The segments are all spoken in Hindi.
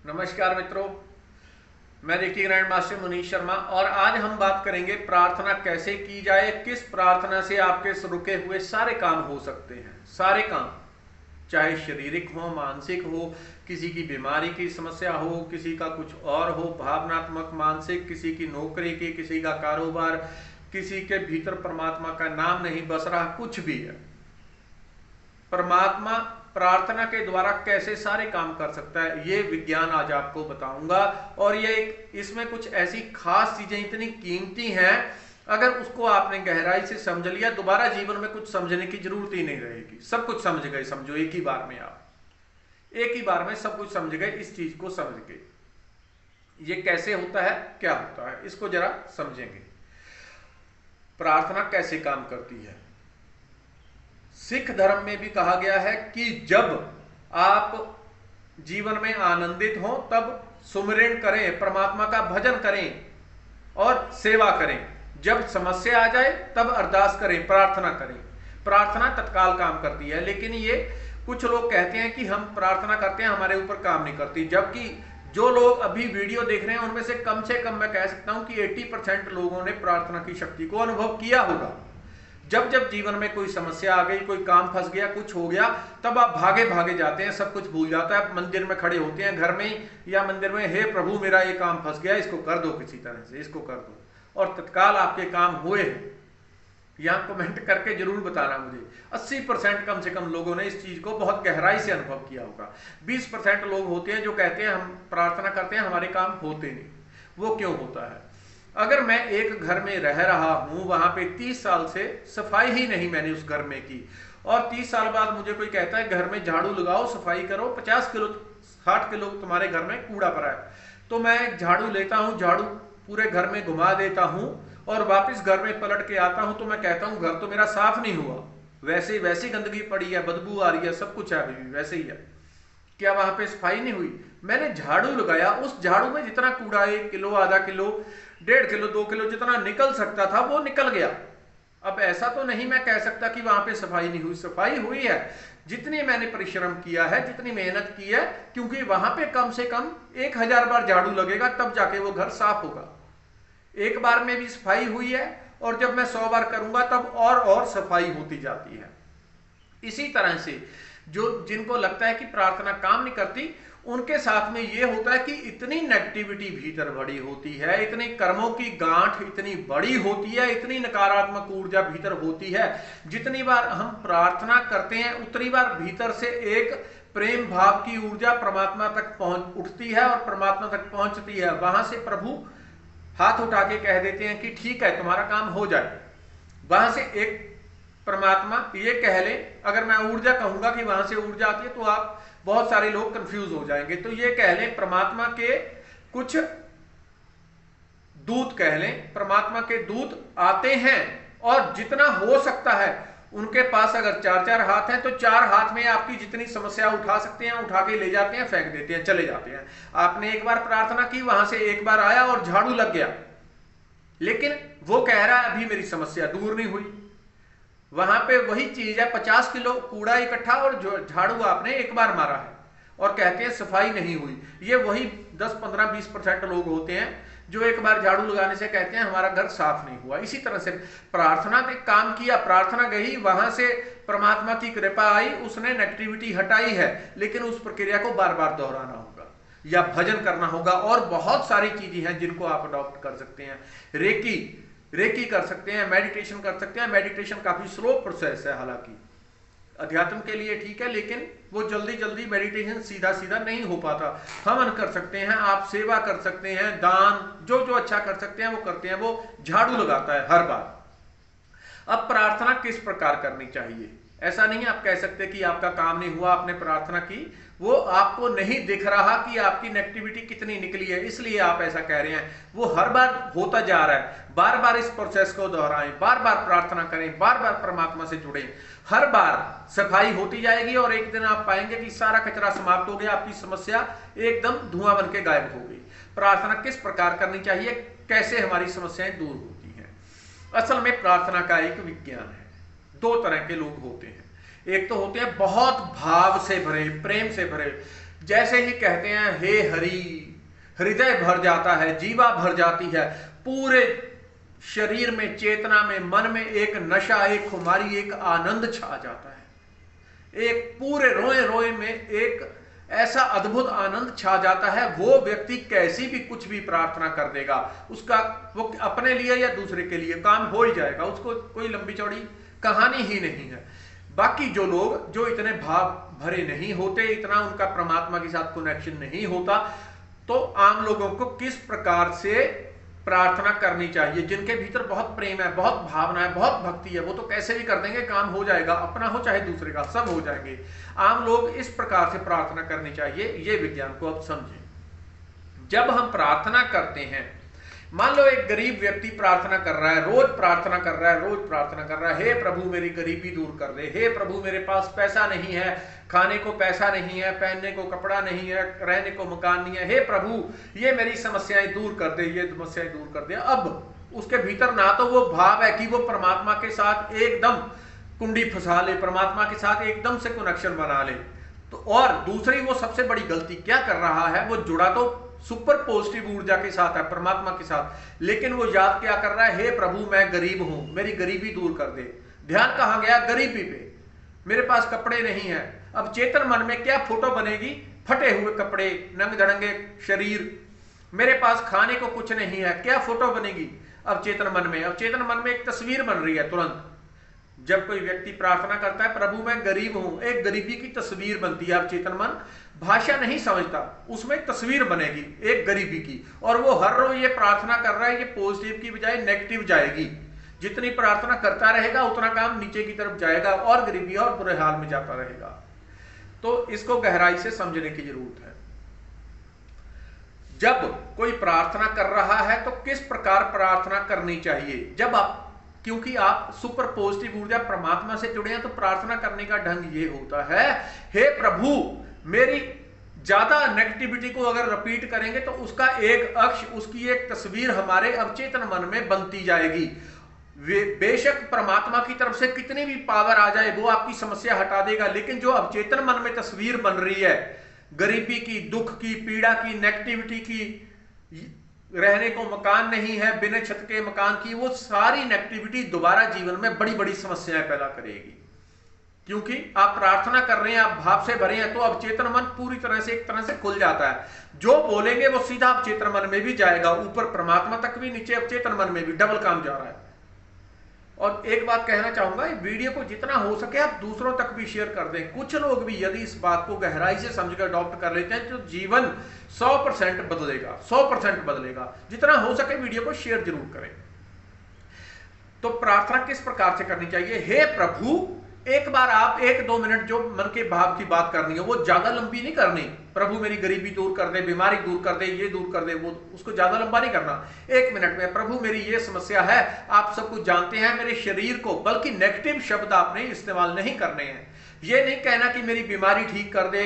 नमस्कार मित्रों, मैं reiki grand master Manish Sharma और आज हम बात करेंगे प्रार्थना कैसे की जाए। किस प्रार्थना से आपके रुके हुए सारे काम हो सकते हैं। सारे काम, चाहे शारीरिक हो, मानसिक हो, किसी की बीमारी की समस्या हो, किसी का कुछ और हो, भावनात्मक, मानसिक, किसी की नौकरी की, किसी का कारोबार, किसी के भीतर परमात्मा का नाम नहीं बस रहा, कुछ भी है। परमात्मा प्रार्थना के द्वारा कैसे सारे काम कर सकता है, ये विज्ञान आज आपको बताऊंगा। और ये इसमें कुछ ऐसी खास चीजें इतनी कीमती हैं, अगर उसको आपने गहराई से समझ लिया, दोबारा जीवन में कुछ समझने की जरूरत ही नहीं रहेगी। सब कुछ समझ गए, समझो एक ही बार में, आप एक ही बार में सब कुछ समझ गए। इस चीज को समझ के ये कैसे होता है, क्या होता है, इसको जरा समझेंगे। प्रार्थना कैसे काम करती है। सिख धर्म में भी कहा गया है कि जब आप जीवन में आनंदित हो तब सुमिरन करें, परमात्मा का भजन करें और सेवा करें। जब समस्या आ जाए तब अरदास करें, प्रार्थना करें। प्रार्थना तत्काल काम करती है। लेकिन ये कुछ लोग कहते हैं कि हम प्रार्थना करते हैं, हमारे ऊपर काम नहीं करती। जबकि जो लोग अभी वीडियो देख रहे हैं उनमें से कम मैं कह सकता हूं कि 80% लोगों ने प्रार्थना की शक्ति को अनुभव किया होगा। जब जब जीवन में कोई समस्या आ गई, कोई काम फंस गया, कुछ हो गया, तब आप भागे भागे जाते हैं, सब कुछ भूल जाता है। मंदिर में खड़े होते हैं, घर में या मंदिर में, हे प्रभु मेरा ये काम फंस गया, इसको कर दो, किसी तरह से इसको कर दो, और तत्काल आपके काम हुए हैं। यहां कमेंट करके जरूर बताना मुझे। 80% कम से कम लोगों ने इस चीज को बहुत गहराई से अनुभव किया होगा। 20% लोग होते हैं जो कहते हैं हम प्रार्थना करते हैं, हमारे काम होते नहीं। वो क्यों होता है? अगर मैं एक घर में रह रहा हूं, वहां पे 30 साल से सफाई ही नहीं मैंने उस घर में की, और 30 साल बाद मुझे कोई कहता है घर में झाड़ू लगाओ, सफाई करो, 50 किलो 60 किलो तुम्हारे घर में कूड़ा पड़ा है, तो मैं झाड़ू लेता हूं, झाड़ू पूरे घर में घुमा देता हूं और वापस घर में पलट के आता हूं, तो मैं कहता हूं घर तो मेरा साफ नहीं हुआ, वैसे वैसी गंदगी पड़ी है, बदबू आ रही है, सब कुछ है, अभी भी वैसे ही है। क्या वहां पे सफाई नहीं हुई? मैंने झाड़ू लगाया, उस झाड़ू में जितना कूड़ा 1 किलो, आधा किलो, 1.5 किलो, 2 किलो जितना निकल सकता था वो निकल गया। अब ऐसा तो नहीं मैं कह सकता कि वहां पे सफाई नहीं हुई, सफाई हुई है। जितनी मैंने परिश्रम किया है, जितनी मेहनत की है, क्योंकि वहां पे कम से कम 1000 बार झाड़ू लगेगा तब जाके वो घर साफ होगा। एक बार में भी सफाई हुई है, और जब मैं 100 बार करूंगा तब और सफाई होती जाती है। इसी तरह से जो जिनको लगता है कि प्रार्थना काम नहीं करती, उनके साथ में ये होता है कि इतनी नेगेटिविटी भीतर बड़ी होती है, इतनी कर्मों की गांठ इतनी बड़ी होती है, इतनी नकारात्मक ऊर्जा भीतर होती है। जितनी बार हम प्रार्थना करते हैं उतनी बार भीतर से एक प्रेम भाव की ऊर्जा परमात्मा तक पहुंच उठती है और परमात्मा तक पहुंचती है। वहां से प्रभु हाथ उठा के कह देते हैं कि ठीक है, तुम्हारा काम हो जाए। वहां से एक परमात्मा ये कह ले, अगर मैं ऊर्जा कहूंगा कि वहां से ऊर्जा आती है तो आप बहुत सारे लोग कंफ्यूज हो जाएंगे, तो ये कह लें परमात्मा के कुछ दूत, कह लें परमात्मा के दूत आते हैं, और जितना हो सकता है उनके पास अगर 4-4 हाथ हैं तो 4 हाथ में आपकी जितनी समस्या उठा सकते हैं उठा के ले जाते हैं, फेंक देते हैं, चले जाते हैं। आपने एक बार प्रार्थना की, वहां से एक बार आया और झाड़ू लग गया, लेकिन वो कह रहा है अभी मेरी समस्या दूर नहीं हुई। वहां पे वही चीज है, 50 किलो कूड़ा इकट्ठा और झाड़ू आपने एक बार मारा है, और कहते हैं सफाई नहीं हुई। ये वही 10, 15, 20% लोग होते हैं जो एक बार झाड़ू लगाने से कहते हैं हमारा घर साफ नहीं हुआ। इसी तरह से प्रार्थना ने काम किया, प्रार्थना गई, वहां से परमात्मा की कृपा आई, उसने नेगेटिविटी हटाई है, लेकिन उस प्रक्रिया को बार बार दोहराना होगा या भजन करना होगा। और बहुत सारी चीजें हैं जिनको आप अडॉप्ट कर सकते हैं। रेकी कर सकते हैं, मेडिटेशन कर सकते हैं। मेडिटेशन काफी स्लो प्रोसेस है, हालांकि अध्यात्म के लिए ठीक है, लेकिन वो जल्दी जल्दी मेडिटेशन सीधा सीधा नहीं हो पाता। हवन कर सकते हैं, आप सेवा कर सकते हैं, दान जो जो अच्छा कर सकते हैं वो करते हैं। वो झाड़ू लगाता है हर बार। अब प्रार्थना किस प्रकार करनी चाहिए? ऐसा नहीं आप कह सकते कि आपका काम नहीं हुआ, आपने प्रार्थना की, वो आपको नहीं दिख रहा कि आपकी नेगेटिविटी कितनी निकली है, इसलिए आप ऐसा कह रहे हैं। वो हर बार होता जा रहा है। बार बार इस प्रोसेस को दोहराएं, बार बार प्रार्थना करें, बार बार परमात्मा से जुड़ें। हर बार सफाई होती जाएगी और एक दिन आप पाएंगे कि सारा कचरा समाप्त हो गया, आपकी समस्या एकदम धुआं बन के गायब हो गई। प्रार्थना किस प्रकार करनी चाहिए, कैसे हमारी समस्याएं दूर होती हैं? असल में प्रार्थना का एक विज्ञान है। 2 तरह के लोग होते हैं। एक तो होते हैं बहुत भाव से भरे, प्रेम से भरे, जैसे ही कहते हैं हे हरि, हृदय भर जाता है, जीवा भर जाती है, पूरे शरीर में, चेतना में, मन में एक नशा, एक खुमारी, एक आनंद छा जाता है, एक पूरे रोए रोए में एक ऐसा अद्भुत आनंद छा जाता है। वो व्यक्ति कैसी भी कुछ भी प्रार्थना कर देगा, उसका वो अपने लिए या दूसरे के लिए काम हो ही जाएगा, उसको कोई लंबी चौड़ी कहानी ही नहीं है। बाकी जो लोग जो इतने भाव भरे नहीं होते, इतना उनका परमात्मा के साथ कनेक्शन नहीं होता, तो आम लोगों को किस प्रकार से प्रार्थना करनी चाहिए? जिनके भीतर बहुत प्रेम है, बहुत भावना है, बहुत भक्ति है, वो तो कैसे भी कर देंगे, काम हो जाएगा, अपना हो चाहे दूसरे का, सब हो जाएंगे। आम लोग इस प्रकार से प्रार्थना करनी चाहिए, ये विज्ञान को अब समझें। जब हम प्रार्थना करते हैं, मान लो एक गरीब व्यक्ति प्रार्थना कर रहा है, रोज प्रार्थना कर रहा है, रोज प्रार्थना कर रहा है, हे प्रभु मेरी गरीबी दूर कर दे, हे प्रभु मेरे पास पैसा नहीं है, खाने को पैसा नहीं है, पहनने को कपड़ा नहीं है, रहने को मकान नहीं है, हे प्रभु ये मेरी समस्याएं दूर कर दे, ये समस्याएं दूर कर दे। अब उसके भीतर ना तो वो भाव है कि वो परमात्मा के साथ एकदम कुंडी फंसा ले, परमात्मा के साथ एकदम से कनेक्शन बना ले, तो और दूसरी वो सबसे बड़ी गलती क्या कर रहा है, वो जुड़ा तो सुपर पॉजिटिव ऊर्जा के साथ है, परमात्मा के साथ, लेकिन वो याद क्या कर रहा है, हे प्रभु मैं गरीब हूं, मेरी गरीबी दूर कर दे। ध्यान कहां गया? गरीबी पे। मेरे पास कपड़े नहीं है। अब चेतन मन में क्या फोटो बनेगी? फटे हुए कपड़े, नंग धड़ंगे शरीर, मेरे पास खाने को कुछ नहीं है, क्या फोटो बनेगी अब चेतन मन में? अब चेतन मन में एक तस्वीर बन रही है तुरंत। जब कोई व्यक्ति प्रार्थना करता है प्रभु मैं गरीब हूं, एक गरीबी की तस्वीर बनती है। अब चेतन मन भाषा नहीं समझता, उसमें एक तस्वीर बनेगी एक गरीबी की, और वो हर रोज ये प्रार्थना कर रहा है, ये पॉजिटिव की बजाय नेगेटिव जाएगी। जितनी प्रार्थना करता रहेगा उतना काम नीचे की तरफ जाएगा और गरीबी और बुरे हाल में जाता रहेगा। तो इसको गहराई से समझने की जरूरत है। जब कोई प्रार्थना कर रहा है तो किस प्रकार प्रार्थना करनी चाहिए? जब आप, क्योंकि आप सुपर पॉजिटिव ऊर्जा परमात्मा से जुड़े हैं, तो प्रार्थना करने का ढंग ये होता है, हे प्रभु मेरी ज्यादा नेगेटिविटी को अगर रिपीट करेंगे तो उसका एक अक्ष, उसकी एक तस्वीर हमारे अवचेतन मन में बनती जाएगी। बेशक परमात्मा की तरफ से कितनी भी पावर आ जाए वो आपकी समस्या हटा देगा, लेकिन जो अवचेतन मन में तस्वीर बन रही है गरीबी की, दुख की, पीड़ा की, नेगेटिविटी की, रहने को मकान नहीं है, बिना छत के मकान की, वो सारी नेगेटिविटी दोबारा जीवन में बड़ी बड़ी समस्याएं पैदा करेगी। क्योंकि आप प्रार्थना कर रहे हैं, आप भाव से भरे हैं, तो अवचेतन मन पूरी तरह से एक तरह से खुल जाता है। जो बोलेंगे वो सीधा अवचेतन मन में भी जाएगा, ऊपर परमात्मा तक भी, नीचे अवचेतन मन में भी, डबल काम जा रहा है। और एक बात कहना चाहूंगा, वीडियो को जितना हो सके आप दूसरों तक भी शेयर कर दें। कुछ लोग भी यदि इस बात को गहराई से समझकर अडॉप्ट कर लेते हैं तो जीवन 100% बदलेगा, 100% बदलेगा। जितना हो सके वीडियो को शेयर जरूर करें। तो प्रार्थना किस प्रकार से करनी चाहिए? हे प्रभु, एक बार आप 1-2 मिनट जो मन के भाव की बात करनी है वो ज्यादा लंबी नहीं करनी। प्रभु मेरी गरीबी दूर कर दे, बीमारी दूर कर दे, ये दूर कर दे, वो, उसको ज्यादा लंबा नहीं करना। 1 मिनट में प्रभु मेरी ये समस्या है, आप सब कुछ जानते हैं, मेरे शरीर को, बल्कि नेगेटिव शब्द आपने इस्तेमाल नहीं करने हैं। ये नहीं कहना कि मेरी बीमारी ठीक कर दे,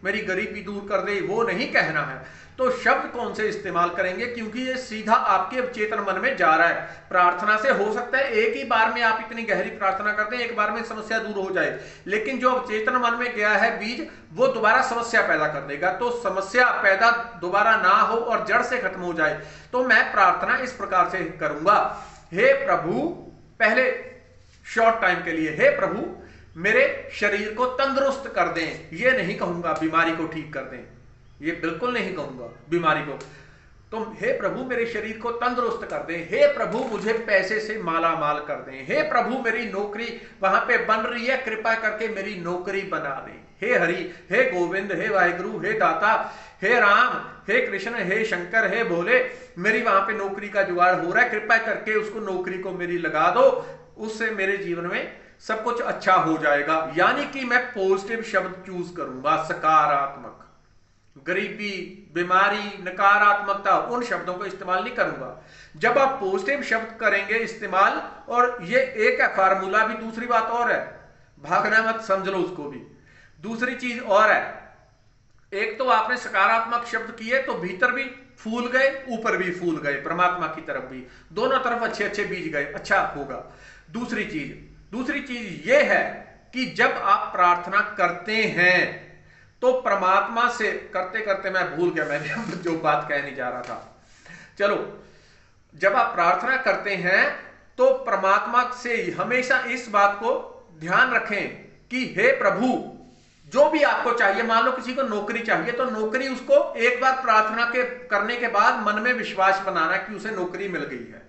मेरी गरीबी दूर कर दे, वो नहीं कहना है। तो शब्द कौन से इस्तेमाल करेंगे? क्योंकि ये सीधा आपके अवचेतन मन में जा रहा है। प्रार्थना से हो सकता है एक ही बार में आप इतनी गहरी प्रार्थना करते हैं, एक बार में समस्या दूर हो जाए, लेकिन जो अवचेतन मन में गया है बीज, वो दोबारा समस्या पैदा कर देगा। तो समस्या पैदा दोबारा ना हो और जड़ से खत्म हो जाए, तो मैं प्रार्थना इस प्रकार से करूंगा, हे प्रभु, पहले शॉर्ट टाइम के लिए, हे प्रभु मेरे शरीर को तंदुरुस्त कर दें। ये नहीं कहूंगा बीमारी को ठीक कर दें, ये बिल्कुल नहीं कहूंगा बीमारी को। तो हे प्रभु मेरे शरीर को तंदुरुस्त कर दें, हे प्रभु मुझे पैसे से माला माल कर दें, हे प्रभु मेरी नौकरी वहां पे बन रही है, कृपा करके मेरी नौकरी बना दें। हे हरि, हे गोविंद, हे वाहिगुरु, हे दाता, हे राम, हे कृष्ण, हे शंकर, हे भोले, मेरी वहां पे नौकरी का जुगाड़ हो रहा है, कृपा करके उसको नौकरी को मेरी लगा दो, उससे मेरे जीवन में सब कुछ अच्छा हो जाएगा। यानी कि मैं पॉजिटिव शब्द चूज करूंगा, सकारात्मक। गरीबी, बीमारी, नकारात्मकता, उन शब्दों को इस्तेमाल नहीं करूंगा। जब आप पॉजिटिव शब्द करेंगे इस्तेमाल, और ये एक है फार्मूला भी, दूसरी बात और है, भागना मत, समझ लो उसको भी। दूसरी चीज और है, एक तो आपने सकारात्मक शब्द किए तो भीतर भी फूल गए, ऊपर भी फूल गए, परमात्मा की तरफ भी, दोनों तरफ अच्छे अच्छे बीज गए, अच्छा होगा। दूसरी चीज ये है कि जब आप प्रार्थना करते हैं तो परमात्मा से, करते करते मैं भूल गया मैंने जो बात कहने जा रहा था। चलो, जब आप प्रार्थना करते हैं तो परमात्मा से हमेशा इस बात को ध्यान रखें कि हे प्रभु, जो भी आपको चाहिए, मान लो किसी को नौकरी चाहिए तो नौकरी उसको एक बार प्रार्थना के करने के बाद मन में विश्वास बनाना कि उसे नौकरी मिल गई है।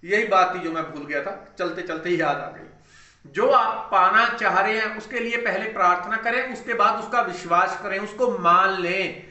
यही बात थी जो मैं भूल गया था, चलते चलते ही याद आ गई। जो आप पाना चाह रहे हैं उसके लिए पहले प्रार्थना करें, उसके बाद उसका विश्वास करें, उसको मान लें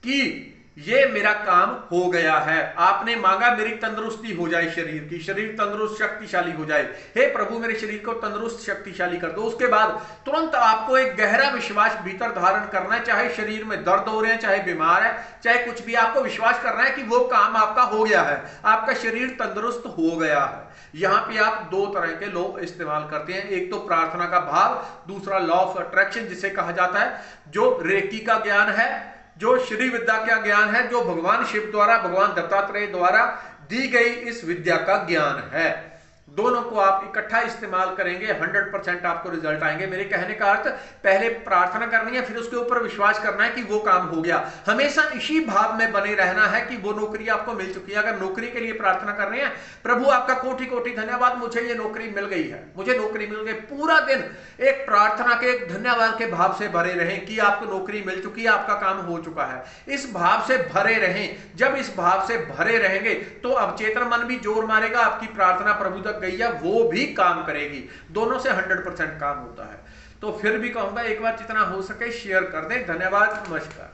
कि ये मेरा काम हो गया है। आपने मांगा मेरी तंदुरुस्ती हो जाए, शरीर की, शरीर तंदुरुस्त शक्तिशाली हो जाए। हे प्रभु, मेरे शरीर को तंदुरुस्त शक्तिशाली कर दो। उसके बाद तुरंत आपको एक गहरा विश्वास भीतर धारण करना है, चाहे शरीर में दर्द हो रहे हैं, चाहे बीमार है, चाहे कुछ भी, आपको विश्वास करना है कि वो काम आपका हो गया है, आपका शरीर तंदुरुस्त हो गया है। यहां पे आप दो तरह के लॉ इस्तेमाल करते हैं, एक तो प्रार्थना का भाव, दूसरा लॉ ऑफ अट्रैक्शन जिसे कहा जाता है, जो रेकी का ज्ञान है, जो श्री विद्या का ज्ञान है, जो भगवान शिव द्वारा, भगवान दत्तात्रेय द्वारा दी गई इस विद्या का ज्ञान है। दोनों को आप इकट्ठा इस्तेमाल करेंगे, 100% आपको रिजल्ट आएंगे। मेरे कहने का अर्थ, पहले प्रार्थना करनी है, फिर उसके ऊपर विश्वास करना है कि वो काम हो गया। हमेशा इसी भाव में बने रहना है कि वो नौकरी आपको मिल चुकी है। अगर नौकरी के लिए प्रार्थना कर रहे हैं, प्रभु आपका कोटि कोटि धन्यवाद, मुझे ये नौकरी मिल गई है, मुझे नौकरी मिल गई। पूरा दिन एक प्रार्थना के, एक धन्यवाद के भाव से भरे रहें कि आपको नौकरी मिल चुकी है, आपका काम हो चुका है। इस भाव से भरे रहें। जब इस भाव से भरे रहेंगे तो अवचेतन मन भी जोर मारेगा, आपकी प्रार्थना प्रभु तक गई है, वो भी काम करेगी। दोनों से 100% काम होता है। तो फिर भी कहूंगा, एक बार जितना हो सके शेयर कर दें। धन्यवाद, नमस्कार।